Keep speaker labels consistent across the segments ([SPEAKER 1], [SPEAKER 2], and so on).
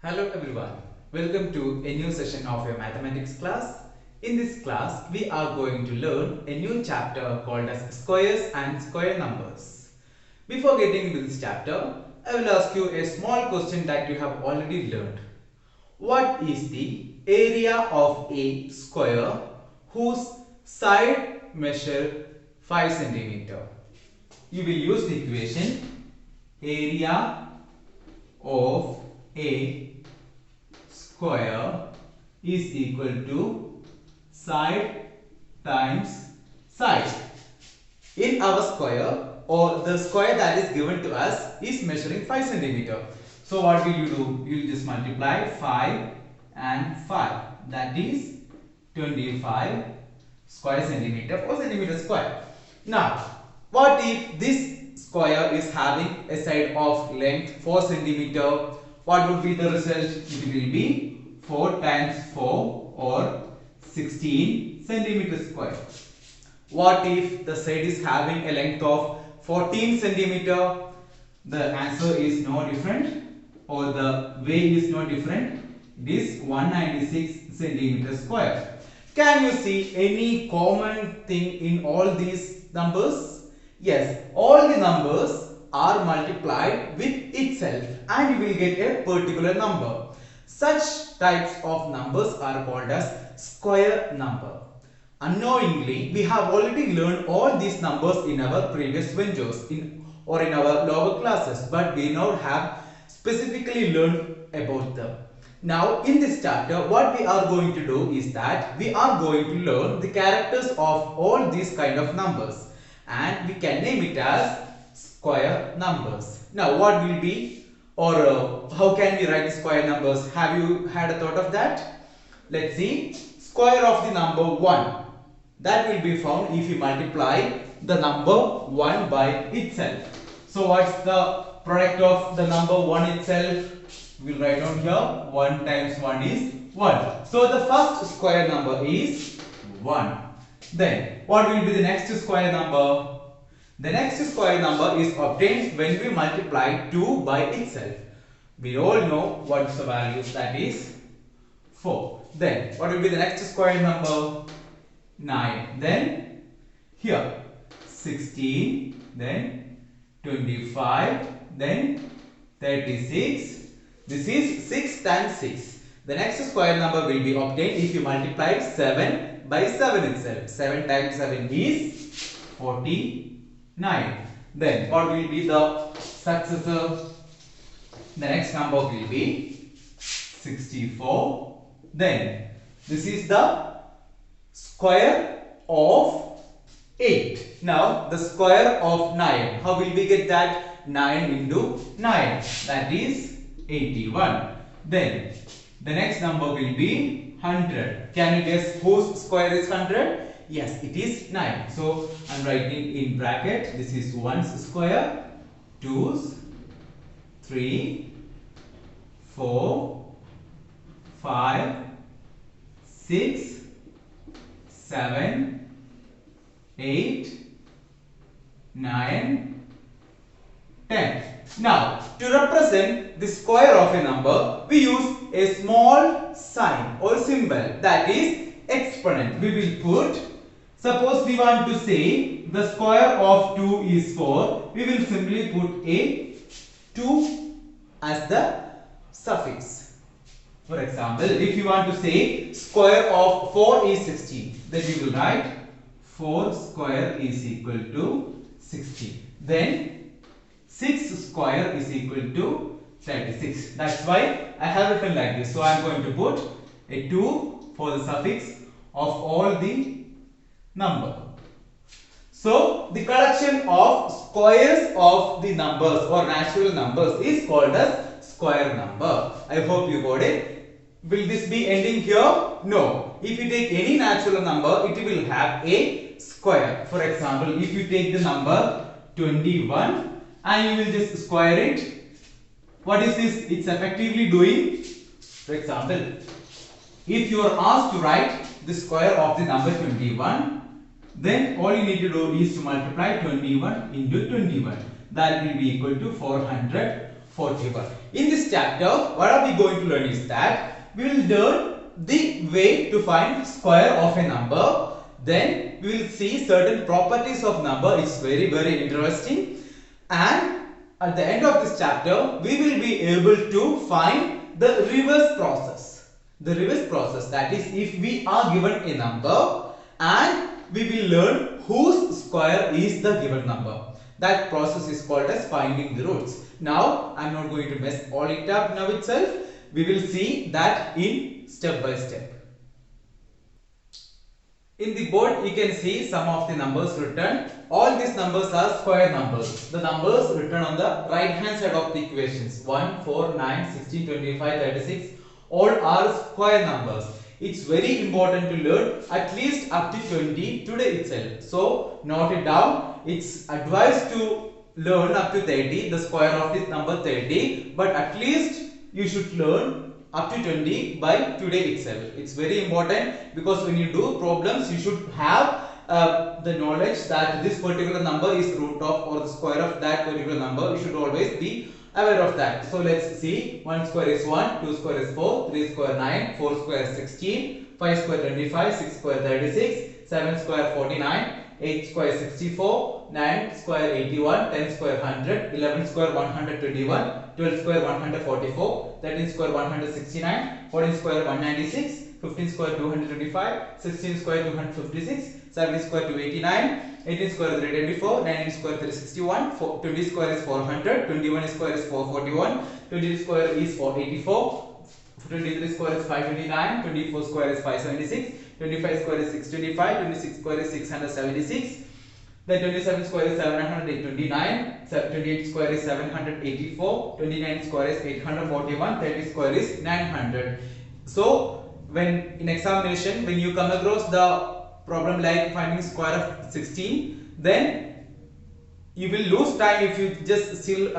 [SPEAKER 1] Hello everyone, welcome to a new session of your mathematics class. In this class, we are going to learn a new chapter called as squares and square numbers. Before getting into this chapter, I will ask you a small question that you have already learned. What is the area of a square whose side measure 5 centimeter? You will use the equation area of a square is equal to side times side. In our square, or the square that is given to us is measuring 5 centimeter. So what will you do? You will just multiply 5 and 5. That is 25 square centimeter or centimeter square. Now, what if this square is having a side of length 4 centimeter? What would be the result? It will be 4 times 4 or 16 centimeter square. What if the side is having a length of 14 centimeter? The answer is no different, or the way is no different. It is 196 centimeter square. Can you see any common thing in all these numbers? Yes, all the numbers are multiplied with itself and you will get a particular number. Such types of numbers are called as square number. Unknowingly, we have already learned all these numbers in our previous videos or in our lower classes, but we now have specifically learned about them. Now, in this chapter, what we are going to do is that we are going to learn the characters of all these kind of numbers, and we can name it as square numbers. Now, what will be, or how can we write square numbers? Have you had a thought of that? Let's see. Square of the number 1. That will be found if you multiply the number 1 by itself. So what's the product of the number 1 itself? We'll write down here 1 times 1 is 1. So the first square number is 1. Then what will be the next square number? The next square number is obtained when we multiply 2 by itself. We all know what's the value, that is 4. Then what will be the next square number? 9. Then here 16. Then 25. Then 36. This is 6 times 6. The next square number will be obtained if you multiply 7 by 7 itself. 7 times 7 is 49. Then what will be the successor? The next number will be 64. Then this is the square of 8. Now the square of 9. How will we get that? 9 into 9. That is 81. Then the next number will be 100. Can you guess whose square is 100? Yes, it is 9. So I am writing in bracket. This is 1's square, 2's, 3, 4, 5, 6, 7, 8, 9, 10. Now, to represent the square of a number, we use a small sign or symbol, that is exponent. We will put, suppose we want to say the square of 2 is 4, we will simply put a 2 as the suffix. For example, if you want to say square of 4 is 16, then we will write 4 square is equal to 60. Then 6 square is equal to 36. That's why I have written like this. So I am going to put a 2 for the suffix of all the number. So the collection of squares of the numbers or natural numbers is called as square number. I hope you got it. Will this be ending here? No. If you take any natural number, it will have a square. For example, if you take the number 21 and you will just square it, what is this? It's effectively doing, for example, if you are asked to write the square of the number 21, then all you need to do is to multiply 21 into 21. That will be equal to 400 41. In this chapter, what are we going to learn is that we will learn the way to find square of a number. Then we will see certain properties of number. It's very interesting. And at the end of this chapter, we will be able to find the reverse process. The reverse process, that is, if we are given a number and we will learn whose square is the given number. That process is called as finding the roots. Now, I am not going to mess all it up now itself. We will see that in step by step. In the board, you can see some of the numbers written. All these numbers are square numbers. The numbers written on the right hand side of the equations 1, 4, 9, 16, 25, 36 all are square numbers. It's very important to learn at least up to 20 today itself. So note it down. It's advised to learn up to 30, the square of this number 30, but at least you should learn up to 20 by today itself. It's very important because when you do problems, you should have the knowledge that this particular number is root of or the square of that particular number. You should always be aware of that. So let's see. 1 square is 1, 2 square is 4, 3 square 9, 4 square is 16, 5 square 25, 6 square 36, 7 square 49, 8 square 64, 9 square 81, 10 square 100, 11 square 121, 12 square 144, 13 square 169, 14 square 196, 15 square 225, 16 square 256, 17 square 289, 18 square 324, 19 square 361, 20 square is 400, 21 square is 441, 22 square is 484, 23 square is 529, 24 square is 576, 25 square is 625, 26 square is 676, then 27 square is 729, 28 square is 784, 29 square is 841, 30 square is 900. So when in examination, when you come across the problem like finding square of 16, then you will lose time if you just still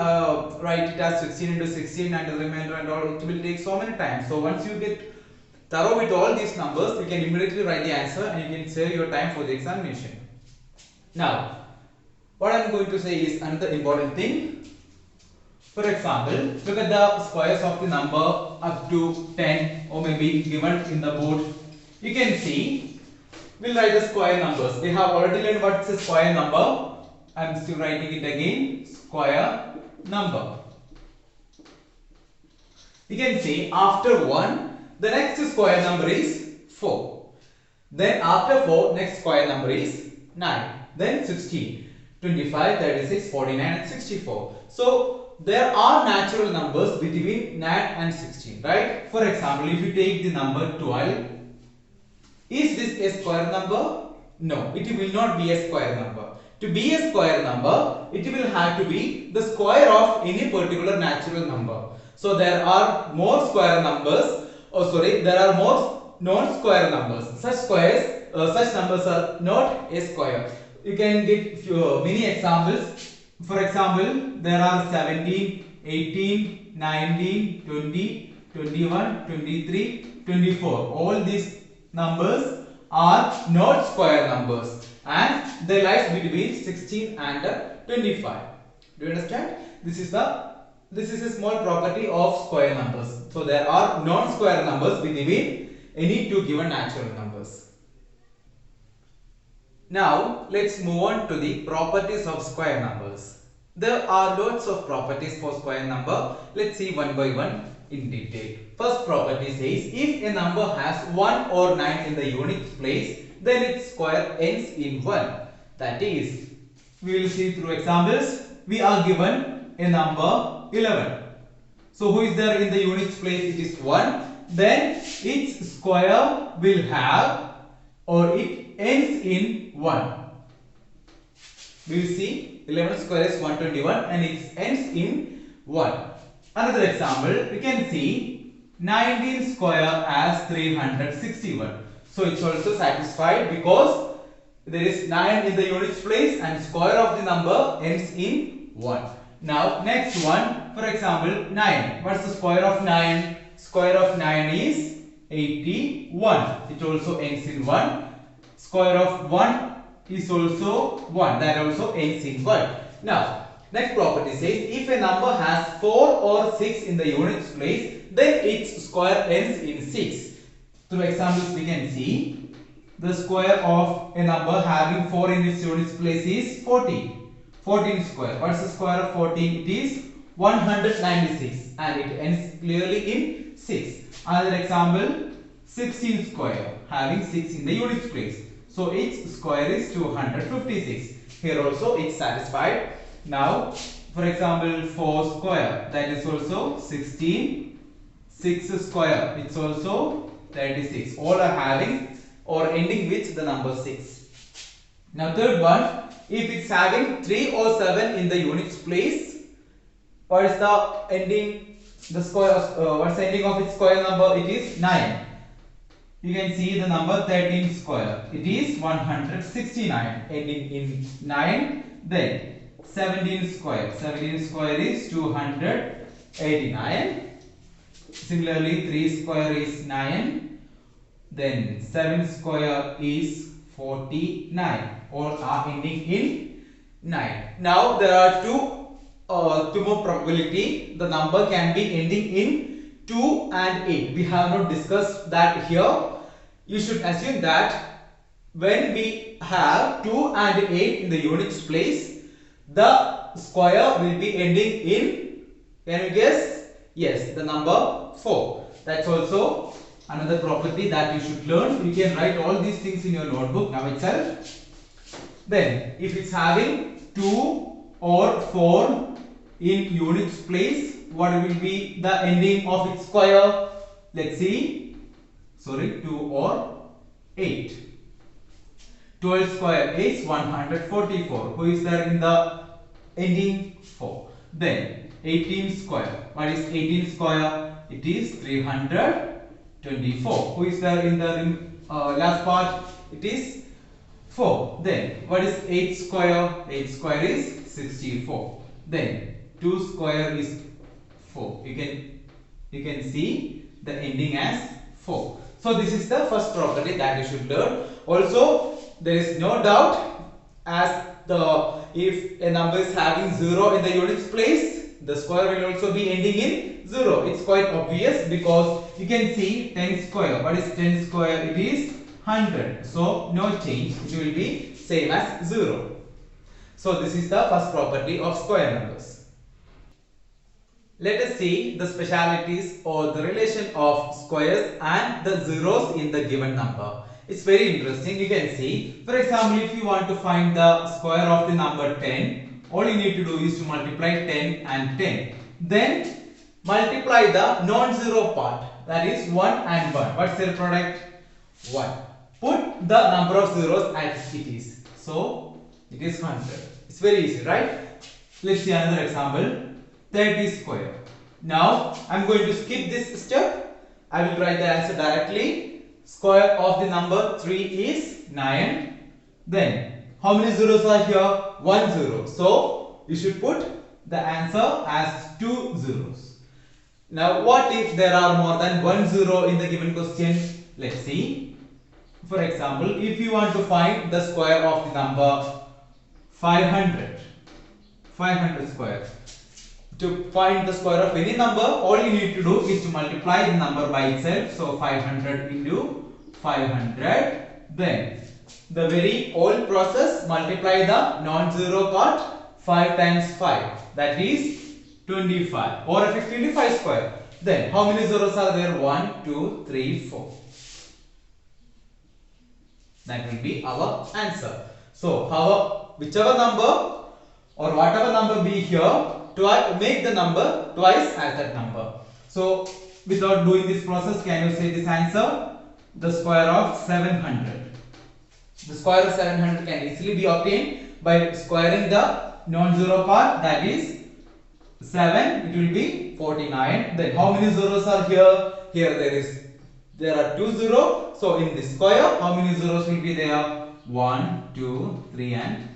[SPEAKER 1] write it as 16 into 16 and the remainder and all. It will take so many times. So once you get thorough with all these numbers, you can immediately write the answer and you can save your time for the examination. Now, what I am going to say is another important thing. For example, look at the squares of the number up to 10 or maybe given in the board. You can see, we'll write the square numbers. We have already learned what's a square number. I am still writing it again, square number. You can see after 1, the next square number is 4. Then after 4, next square number is 9. Then 16, 25, 36, 49 and 64. So there are natural numbers between 9 and 16, right? For example, if you take the number 12, is this a square number? No, it will not be a square number. To be a square number, it will have to be the square of any particular natural number. So there are more square numbers, there are more non-square numbers. Such numbers are not a square. You can get many examples. For example, there are 17, 18, 19, 20, 21, 23, 24. All these numbers are not square numbers and they lie between 16 and 25. Do you understand? This is a small property of square numbers. So there are non-square numbers between any two given natural numbers. Now let's move on to the properties of square numbers. There are lots of properties for square number. Let's see one by one in detail. First property says if a number has 1 or 9 in the unit place, then its square ends in 1. That is, we will see through examples. We are given a number 11. So who is there in the units place? It is 1. Then its square will have, or it ends in 1. We will see 11 square is 121 and it ends in 1. Another example, we can see 19 square as 361. So it's also satisfied because there is 9 in the units place and square of the number ends in 1. Now next one, for example 9. What's the square of 9? Square of 9 is 81. It also ends in 1. Square of 1 is also 1. That also ends in 1. Now Next property says if a number has 4 or 6 in the units place, then its square ends in 6. Through examples we can see the square of a number having 4 in its units place is 14. 14 square. What's the square of 14? It is 196 and it ends clearly in 6. Another example, 16 square having 6 in the units place. So its square is 256. Here also it's satisfied. Now, for example, 4 square, that is also 16. 6 square, it's also 36. All are having or ending with the number 6. Now, third one, if it's having 3 or 7 in the units place, what is the ending? The square, what's the ending of its square number? It is 9. You can see the number 13 square. It is 169, ending in 9. Then 17 square. 17 square is 289. Similarly, 3 square is 9. Then 7 square is 49. All are ending in 9. Now there are two more probability. The number can be ending in 2 and 8. We have not discussed that here. You should assume that when we have 2 and 8 in the units place, the square will be ending in, can you guess? Yes, the number 4. That's also another property that you should learn. You can write all these things in your notebook now itself. Then, if it's having 2 or 4 in units place, what will be the ending of its square? Let's see. Sorry, 2 or 8. 12 square is 144. Who is there in the ending? 4. Then 18 square. What is 18 square? It is 324. Who is there in the last part? It is 4. Then what is 8 square? 8 square is 64. Then 2 square is 4. You can see the ending as 4. So this is the first property that you should learn. Also, there is no doubt as if a number is having 0 in the units place, the square will also be ending in 0. It's quite obvious because you can see 10 square. What is 10 square? It is 100. So no change. It will be same as 0. So this is the first property of square numbers. Let us see the specialities or the relation of squares and the zeros in the given number. It's very interesting. You can see, for example, if you want to find the square of the number 10, all you need to do is to multiply 10 and 10. Then multiply the non-zero part, that is 1 and 1. What's their product? 1. Put the number of zeros as it is. So it is 100. It's very easy, right? Let's see another example. 30 square. Now I am going to skip this step. I will write the answer directly. Square of the number 3 is 9. Then how many zeros are here? 1 0. So you should put the answer as 2 zeros. Now what if there are more than 1 0 in the given question? Let's see. For example, if you want to find the square of the number 500 square. To find the square of any number, all you need to do is to multiply the number by itself. So 500 into 500. Then the very old process, multiply the non-zero part. 5 times 5, that is 25, or effectively 5 square. Then how many zeros are there? 1 2 3 4. That will be our answer. So whichever number or whatever number be here, make the number twice as that number. So without doing this process, can you say this answer? The square of 700. The square of 700 can easily be obtained by squaring the non-zero part, that is 7. It will be 49. Then how many zeros are here? Here there are 2 zeros. So in this square, how many zeros will be there? 1 2 3 and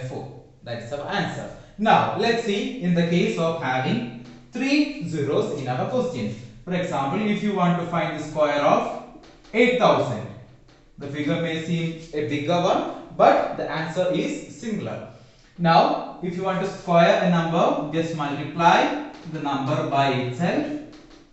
[SPEAKER 1] 4. That is our answer. Now let's see in the case of having 3 zeros in our question. For example, if you want to find the square of 8000, the figure may seem a bigger one, but the answer is similar. Now, if you want to square a number, just multiply the number by itself.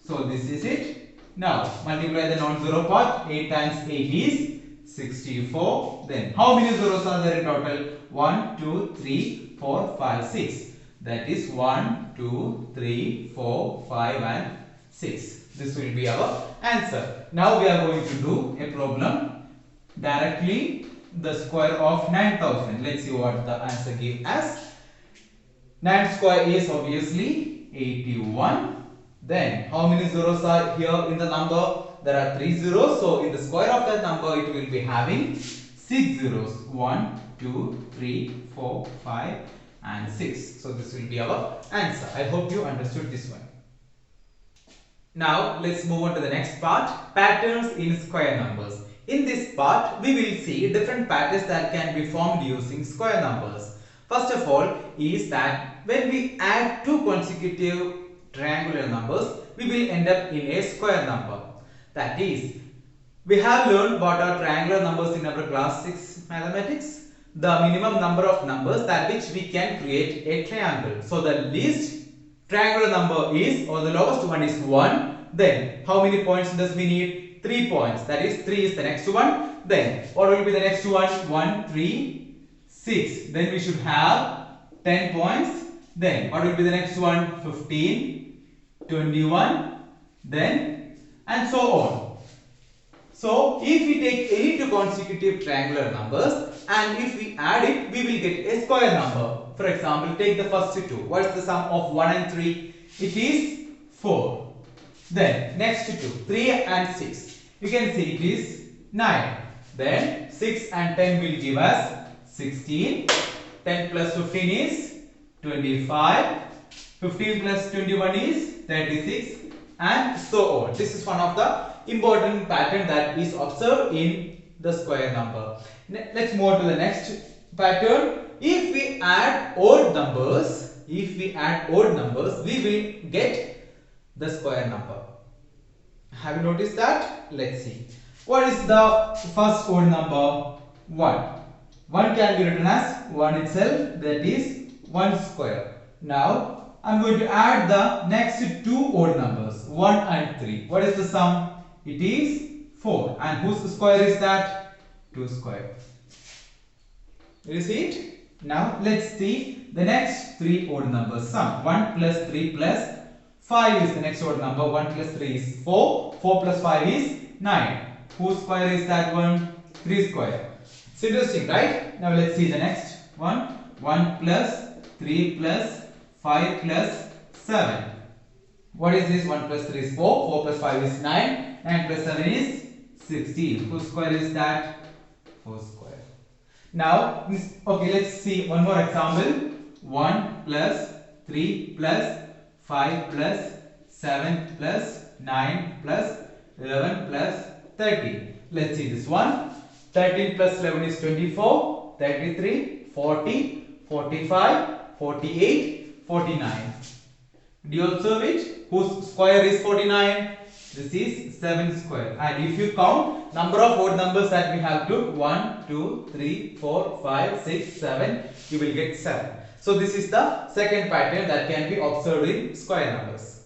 [SPEAKER 1] So this is it. Now, multiply the non-zero part. 8 times 8 is 64. Then, how many zeros are there in total? 1, 2, 3, 4, 5, 6. That is 1, 2, 3, 4, 5 and 6. This will be our answer. Now, we are going to do a problem directly the square of 9000. Let's see what the answer gives as. 9 square is obviously 81. Then how many zeros are here in the number? There are 3 zeros. So in the square of that number it will be having 6 zeros. 1, 2, 3, 4, 5 and 6. So this will be our answer. I hope you understood this one. Now let's move on to the next part, patterns in square numbers. In this part, we will see different patterns that can be formed using square numbers. First of all is that when we add two consecutive triangular numbers, we will end up in a square number. That is, we have learned what are triangular numbers in our class 6 mathematics. The minimum number of numbers that which we can create a triangle. So the least triangular number is, or the lowest one is 1. Then how many points does we need? 3 points. That is 3 is the next one. Then what will be the next one? 1, 3, 6. Then we should have 10 points. Then what will be the next one? 15, 21. Then and so on. So if we take any two consecutive triangular numbers and if we add it, we will get a square number. For example, take the first two. What is the sum of 1 and 3? It is 4. Then next two, 3 and 6. You can see it is 9. Then 6 and 10 will give us 16. 10 plus 15 is 25. 15 plus 21 is 36 and so on. This is one of the important pattern that is observed in the square number. Let's move on to the next pattern. If we add odd numbers, we will get the square number. Have you noticed that? Let's see. What is the first odd number? 1. 1 can be written as 1 itself, that is 1 square. Now I am going to add the next two odd numbers, 1 and 3. What is the sum? It is 4. And whose square is that? 2 square. You see it? Now let's see the next three odd numbers. Sum 1 plus 3 plus 5 is the next odd number. 1 plus 3 is 4. 4 plus 5 is 9. Whose square is that one? 3 square. It's interesting, right? Now let's see the next one. 1 plus 3 plus 5 plus 7. What is this? 1 plus 3 is 4. 4 plus 5 is 9. 9 plus 7 is 16. Whose square is that? 4 square. Now, okay, let's see one more example. 1 plus 3 plus 5 plus 7 plus 9 plus 11 plus 13. Let's see this one. 13 plus 11 is 24, 33, 40, 45, 48, 49. Do you observe it? Whose square is 49? This is 7 square. And if you count number of odd numbers that we have to 1, 2, 3, 4, 5, 6, 7, you will get 7. So this is the second pattern that can be observed in square numbers.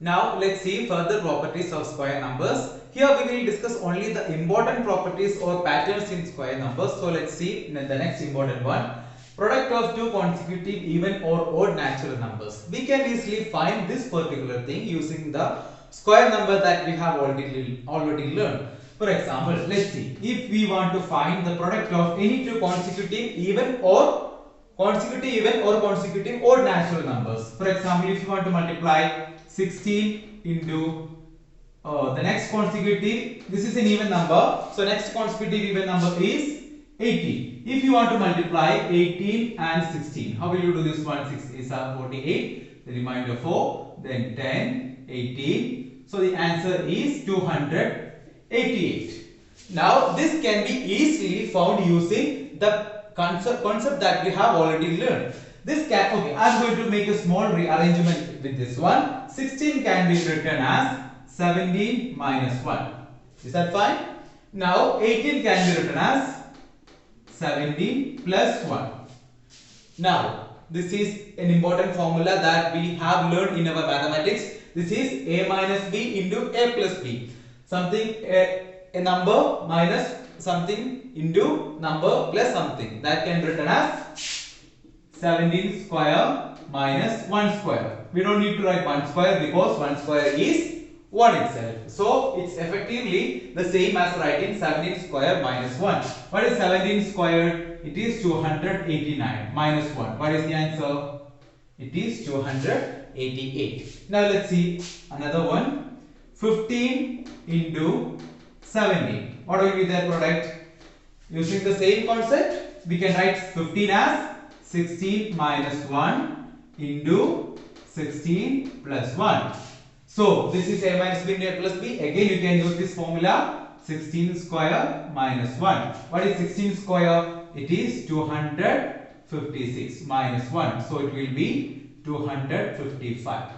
[SPEAKER 1] Now let's see further properties of square numbers. Here we will discuss only the important properties or patterns in square numbers. So let's see the next important one. Product of two consecutive even or odd natural numbers. We can easily find this particular thing using the square number that we have already learned. For example, let's see. If we want to find the product of any two consecutive even or consecutive odd natural numbers. For example, if you want to multiply 16 into the next consecutive, this is an even number, so next consecutive even number is 18. If you want to multiply 18 and 16, how will you do this one? 6 is 48, the remainder 4, then 10, 18. So the answer is 288. Now this can be easily found using the concept that we have already learned. This can, okay, I am going to make a small rearrangement with this one. 16 can be written as 17 minus 1. Is that fine? Now 18 can be written as 17 plus 1. Now, this is an important formula that we have learned in our mathematics. This is a minus b into a plus b. Something, a number minus something into number plus something. That can be written as 17 square minus 1 square. We don't need to write 1 square because 1 square is 1 itself. So it's effectively the same as writing 17 square minus 1. What is 17 squared? It is 289 minus 1. What is the answer? It is 288. Now let's see another one. 15 into 17. What will be their product? Using the same concept, we can write 15 as 16 minus 1 into 16 plus 1. So this is a minus b into a plus b. Again you can use this formula, 16 square minus 1. What is 16 square? It is 256 minus 1. So it will be 255.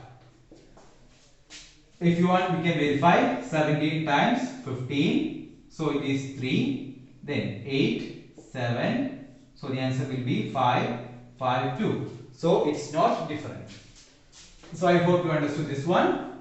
[SPEAKER 1] If you want, we can verify 17 times 15. So it is 3, then 8, 7. So the answer will be 5, 5, 2. So it's not different. So I hope you understood this one.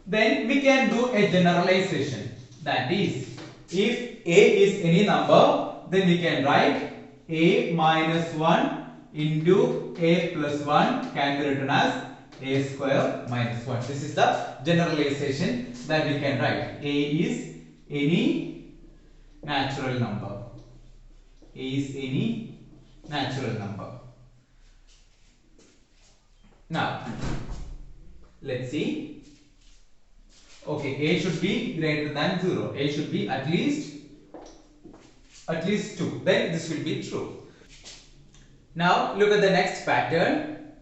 [SPEAKER 1] Then we can do a generalization. That is, if a is any number, then we can write a minus 1 into a plus 1 can be written as a square minus 1. This is the generalization that we can write. A is any natural number. A is any natural number. Now, let's see. Okay, a should be greater than 0. A should be at least 2. Then this will be true. Now look at the next pattern.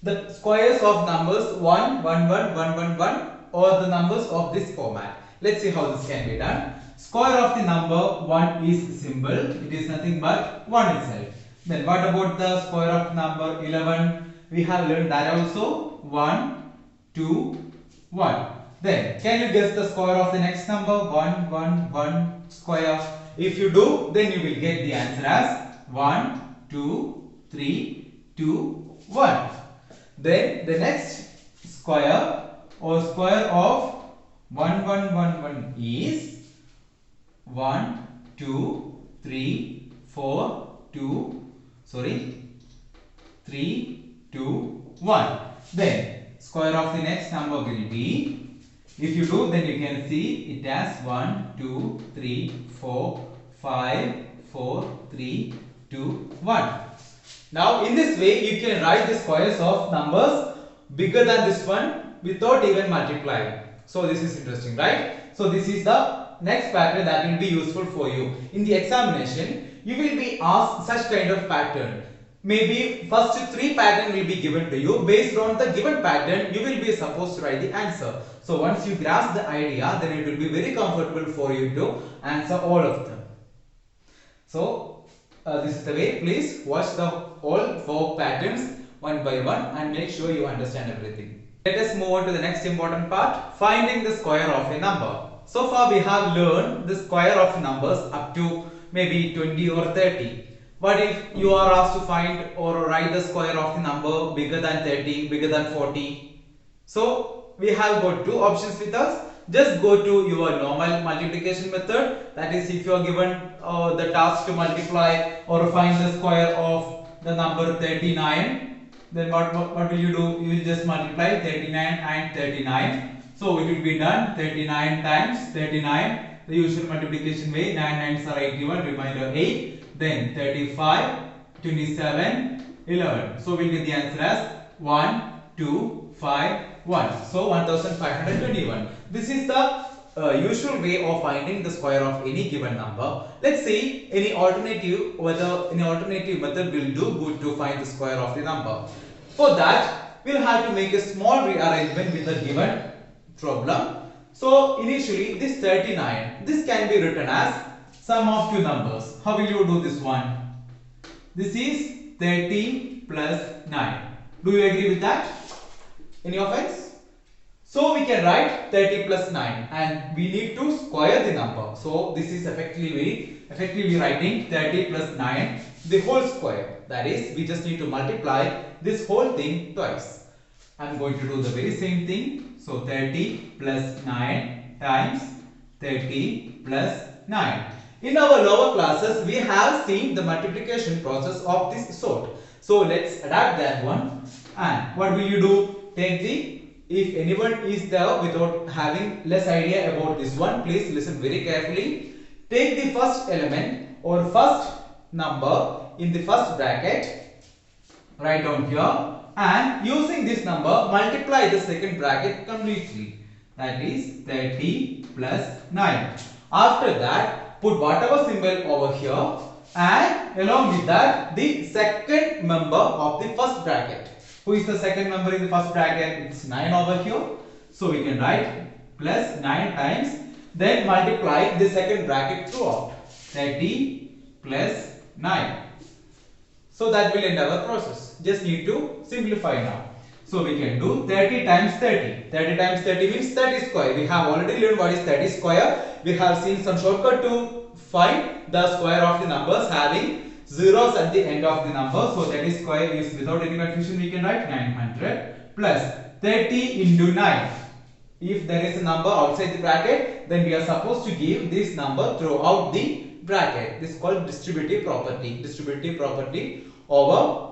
[SPEAKER 1] The squares of numbers 1, 1, 1, 1, 1, 1 or the numbers of this format. Let's see how this can be done. Square of the number 1 is simple. It is nothing but 1 itself. Then what about the square of number 11? We have learned that also. 1, 2, 1. Then can you guess the square of the next number? 1, 1, 1 square. If you do, then you will get the answer as 1, 2, 3, 2, 1. Then the next square or square of 1, 1, 1, 1 is 1, 2, 3, 4, 2, 3, 2, 1. Then square of the next number will be, if you do, then you can see it as 1, 2, 3, 4, 5, 4, 3, 2, 1. Now in this way you can write the squares of numbers bigger than this one without even multiplying. So this is interesting, right? So this is the next pattern that will be useful for you. In the examination, you will be asked such kind of pattern. Maybe first 3 pattern will be given to you. Based on the given pattern, you will be supposed to write the answer. So once you grasp the idea, then it will be very comfortable for you to answer all of them. So this is the way. Please watch the all 4 patterns one by one and make sure you understand everything. Let us move on to the next important part, finding the square of a number. So far we have learned the square of numbers up to maybe 20 or 30. But if you are asked to find or write the square of the number bigger than 30, bigger than 40. So we have got 2 options with us. Just go to your normal multiplication method. That is, if you are given the task to multiply or find the square of the number 39, then what will you do? You will just multiply 39 and 39. So it will be done 39 times 39, the usual multiplication way. 9 9s are 81, remainder 8. Then 35, 27, 11. So we'll get the answer as 1, 2, 5, 1. So 1521. This is the usual way of finding the square of any given number. Let's see any alternative, whether any alternative method will do good to find the square of the number. For that, we'll have to make a small rearrangement with the given problem. So initially this 39, this can be written as sum of 2 numbers. How will you do this one? This is 30 plus 9. Do you agree with that? Any offense? So we can write 30 plus 9 and we need to square the number. So this is effectively writing 30 plus 9 the whole square. That is, we just need to multiply this whole thing twice. I'm going to do the very same thing. So 30 plus 9 times 30 plus 9. In our lower classes, we have seen the multiplication process of this sort. So let's adapt that one. And what will you do? Take the, if anyone is there without having less idea about this one, please listen very carefully. Take the first element or first number in the first bracket, write down here, and using this number multiply the second bracket completely. That is 30 plus 9. After that, put whatever symbol over here and along with that the second member of the first bracket. Who is the second member in the first bracket? It's 9 over here. So we can write plus 9 times, then multiply the second bracket throughout. 30 plus 9. So that will end our process. Just need to simplify now. So we can do 30 times 30. 30 times 30 means 30 square. We have already learned what is 30 square. We have seen some shortcut to find the square of the numbers having zeros at the end of the number. So 30 square is, without any confusion, we can write 900 plus 30 into 9. If there is a number outside the bracket, then we are supposed to give this number throughout the bracket. This is called distributive property. Distributive property over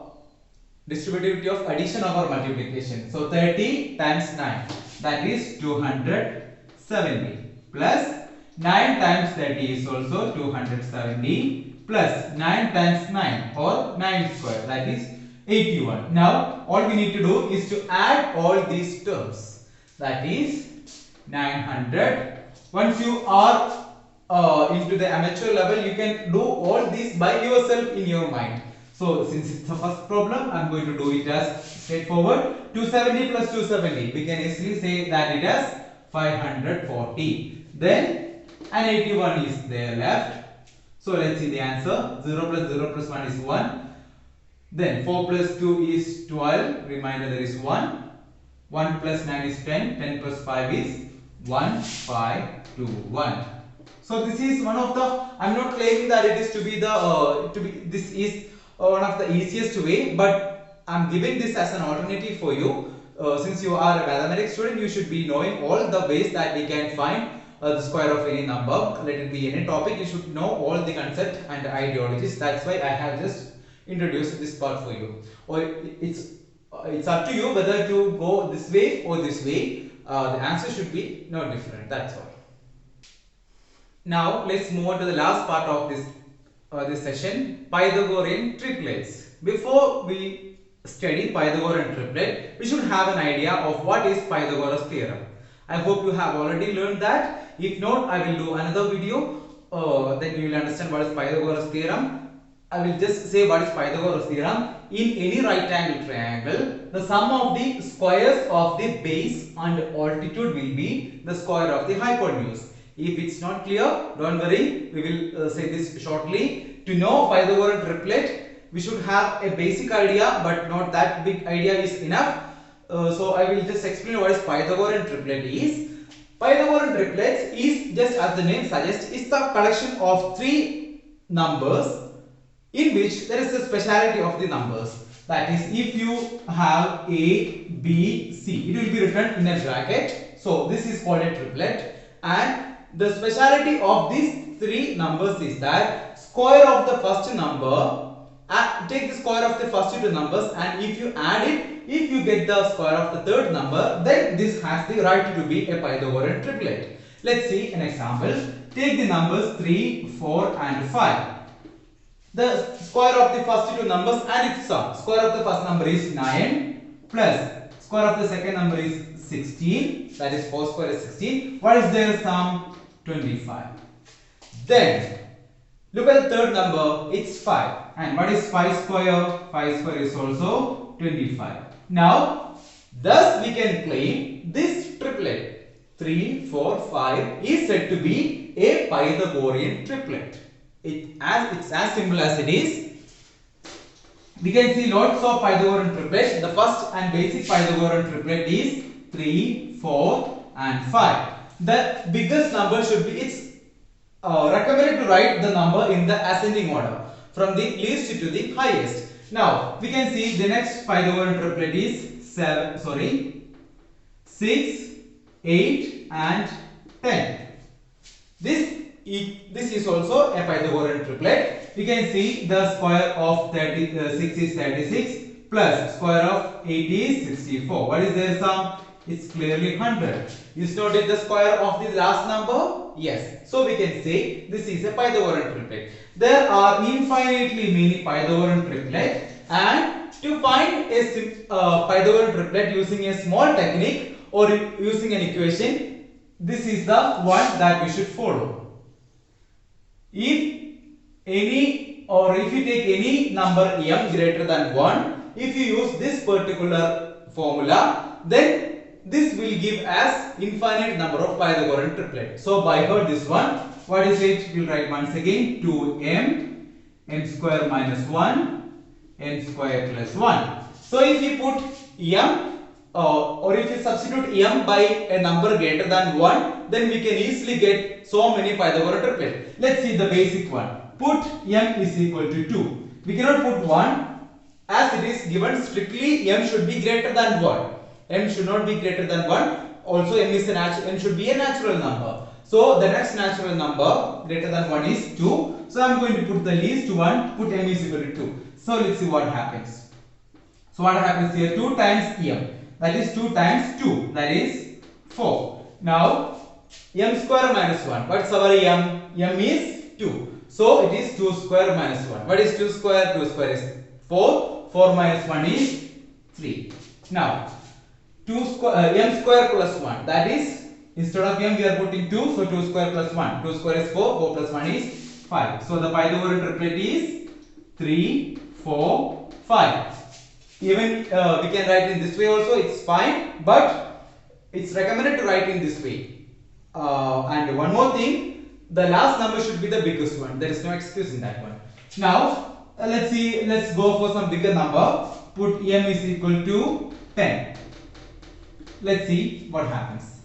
[SPEAKER 1] distributivity of addition over multiplication. So 30 times 9, that is 270 plus 9 times 30 is also 270 plus 9 times 9 or 9 square, that is 81. Now all we need to do is to add all these terms, that is 900. Once you are into the amateur level, you can do all this by yourself in your mind. So since it's the first problem, I'm going to do it as straightforward. 270 plus 270, we can easily say that it as 540. Then an 81 is there left. So let's see the answer. 0 plus 0 plus 1 is 1. Then 4 plus 2 is 12. Remainder there is 1. 1 plus 9 is 10. 10 plus 5 is 1, 5, 2, 1. So this is one of the, I'm not claiming that it is to be the, this is one of the easiest way, but I'm giving this as an alternative for you. Since you are a mathematics student, you should be knowing all the ways that we can find the square of any number. Let it be any topic, you should know all the concepts and ideologies. That's why I have just introduced this part for you. Or it's up to you whether to go this way or this way. The answer should be no different. That's all. Now let's move on to the last part of this session, Pythagorean triplets. Before we study Pythagorean triplet, we should have an idea of what is Pythagoras theorem. I hope you have already learned that. If not, I will do another video, then you will understand what is Pythagoras theorem. I will just say what is Pythagoras theorem. In any right angle triangle, the sum of the squares of the base and altitude will be the square of the hypotenuse. If it's not clear, don't worry, we will say this shortly. To know Pythagorean triplet, we should have a basic idea, but not that big idea is enough. So I will just explain what is Pythagorean triplet is. Pythagorean triplets is, just as the name suggests, is the collection of three numbers in which there is a speciality of the numbers. That is, if you have A, B, C, it will be written in a bracket. So this is called a triplet, and the speciality of these three numbers is that square of the first number, take the square of the first two numbers, and if you add it, if you get the square of the third number, then this has the right to be a Pythagorean triplet. Let's see an example. Take the numbers 3, 4 and 5. The square of the first two numbers and its sum. Square of the first number is 9 plus square of the second number is 16. That is 4 square is 16. What is their sum? 25. Then look at the third number. It's 5. And what is 5 square? 5 square is also 25. Now, thus we can claim this triplet 3, 4, 5 is said to be a Pythagorean triplet. It's as simple as it is. We can see lots of Pythagorean triplets. The first and basic Pythagorean triplet is 3, 4 and 5. The biggest number should be, it's recommended to write the number in the ascending order from the least to the highest. Now we can see the next Pythagorean triplet is 6, 8 and 10. This is also a Pythagorean triplet. You can see the square of 6 is 36 plus square of 8 is 64. What is their sum? It's clearly 100. Is not it the square of the last number? Yes. So we can say this is a Pythagorean triplet. There are infinitely many Pythagorean triplets, and to find a Pythagorean triplet using a small technique or using an equation, this is the one that we should follow. If you take any number m greater than 1, if you use this particular formula, then this will give us infinite number of Pythagorean triplet. So by heart this one, what is it? We'll write once again 2m, m square minus 1, m square plus 1. So if you put m or if you substitute m by a number greater than 1, then we can easily get so many Pythagorean triplets. Let's see the basic one. Put m is equal to 2. We cannot put 1 as it is given strictly m should be greater than 1. M should not be greater than 1. Also m should be a natural number. So the next natural number greater than 1 is 2. So I am going to put the least one, put m is equal to 2. So let's see what happens. So what happens here? 2 times m, that is 2 times 2, that is 4. Now m square minus 1, what's our m? M is 2. So it is 2 square minus 1. What is 2 square? 2 square is 4. 4 minus 1 is 3. Now m square plus 1, that is, instead of m we are putting 2, so 2 square plus 1. 2 square is 4, 4 plus 1 is 5. So the Pythagorean triplet is 3, 4, 5. Even we can write in this way also, it's fine, but it's recommended to write in this way. And one more thing, the last number should be the biggest one. There is no excuse in that one. Now let's go for some bigger number. Put m is equal to 10. Let's see what happens.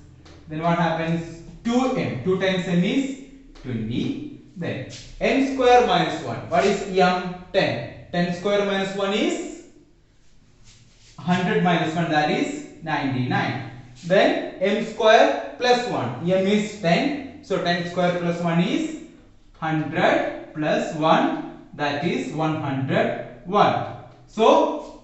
[SPEAKER 1] Then what happens? 2m. 2 times m is 20. Then m square minus 1. What is m? 10. 10 square minus 1 is 100 minus 1, that is 99. Then m square plus 1. M is 10. So 10 square plus 1 is 100 plus 1, that is 101. So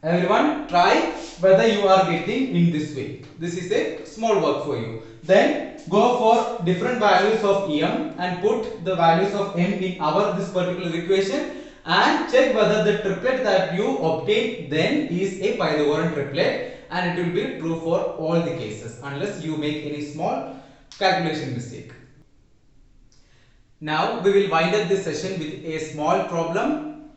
[SPEAKER 1] everyone try whether you are getting in this way. This is a small work for you. Then go for different values of m and put the values of m in this particular equation and check whether the triplet that you obtain then is a Pythagorean triplet, and it will be true for all the cases unless you make any small calculation mistake. Now we will wind up this session with a small problem.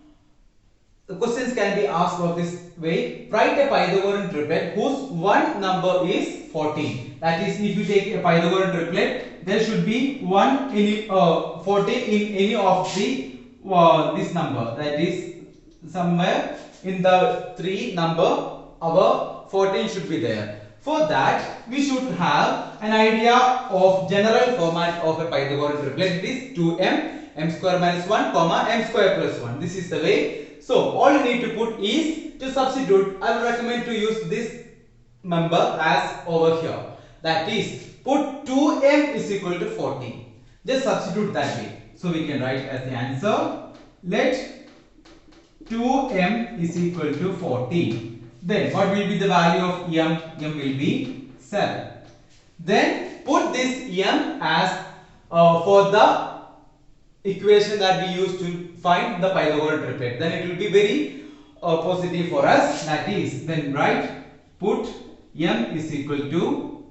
[SPEAKER 1] The questions can be asked of this way. Write a Pythagorean triplet whose one number is 14. That is, if you take a Pythagorean triplet, there should be 14 in any of the this number. That is, somewhere in the 3 number, our 14 should be there. For that, we should have an idea of general format of a Pythagorean triplet. It is 2m, m square minus 1, comma m square plus 1. This is the way. So all you need to put is to substitute. I would recommend to use this number as over here. That is, put 2m is equal to 14. Just substitute that way. So we can write as the answer, let 2m is equal to 14. Then what will be the value of m? M will be 7. Then put this m as for the equation that we use to find the Pythagorean triplet. Then it will be very positive for us. That is, then write, put m is equal to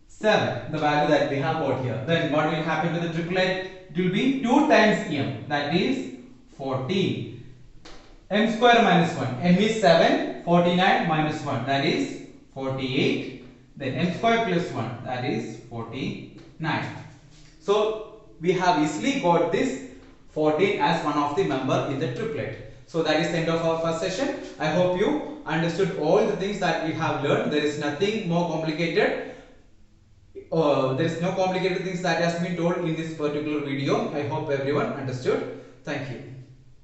[SPEAKER 1] 7, the value that we have got here. Then what will happen to the triplet? It will be 2 times m, that is 14. M square minus 1, m is 7, 49 minus 1, that is 48. Then m square plus 1, that is 49. So we have easily got this 14 as one of the member in the triplet. So that is the end of our first session. I hope you understood all the things that we have learned. There is nothing more complicated. there is no complicated things that has been told in this particular video. I hope everyone understood. Thank you.